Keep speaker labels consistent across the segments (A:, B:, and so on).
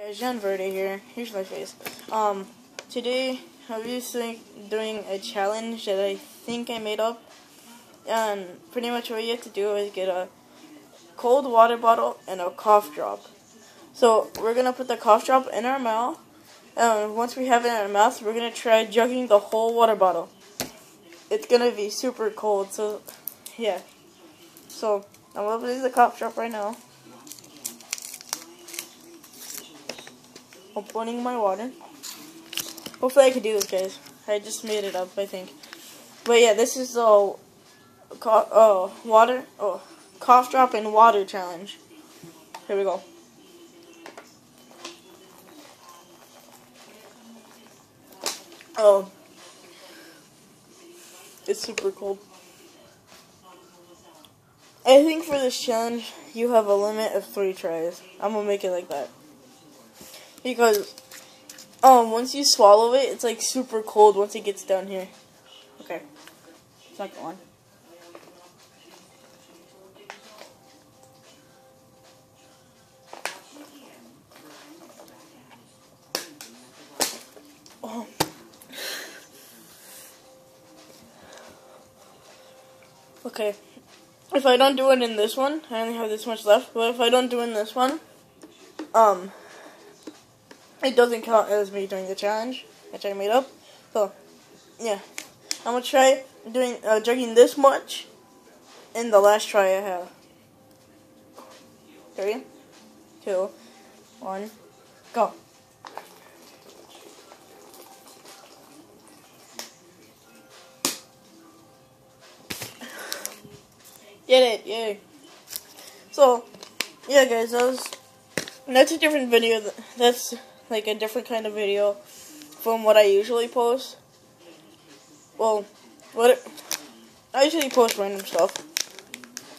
A: Guys, John Verde here. Here's my face. Today I'll be doing a challenge that I think I made up. And pretty much what you have to do is get a cold water bottle and a cough drop. So we're gonna put the cough drop in our mouth. And once we have it in our mouth, we're gonna try jugging the whole water bottle. It's gonna be super cold, so yeah. So I'm opening the cough drop right now. Opening my water. Hopefully I can do this, guys. I just made it up, I think. But yeah, this is the cough drop and water challenge. Here we go. Oh, it's super cold. I think for this challenge, you have a limit of 3 tries. I'm gonna make it like that. Because, once you swallow it, it's like super cold once it gets down here. Okay. It's not going. Oh. Okay. If I don't do it in this one, I only have this much left, but if I don't do it in this one, it doesn't count as me doing the challenge, which I made up. So, yeah. I'm gonna try doing jugging this much in the last try I have. 3, 2, 1, go. Did it, yay. So, yeah guys, that's a different video. That's like a different kind of video from what I usually post. Well, I usually post random stuff.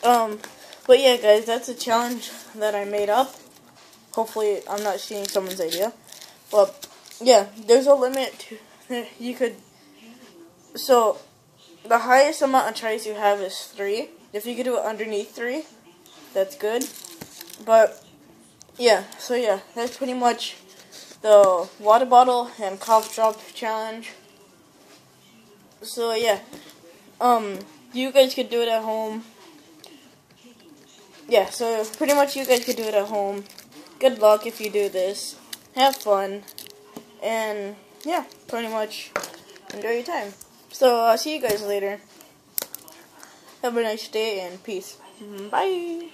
A: But yeah guys, that's a challenge that I made up. Hopefully I'm not stealing someone's idea. But yeah, there's a limit to, you could, so the highest amount of tries you have is 3. If you could do it underneath 3, that's good. But yeah, so yeah, that's pretty much the water bottle and cough drop challenge. So yeah, you guys could do it at home. Yeah, so pretty much you guys could do it at home. Good luck if you do this. Have fun. And yeah, pretty much enjoy your time. So I'll see you guys later. Have a nice day and peace. Bye.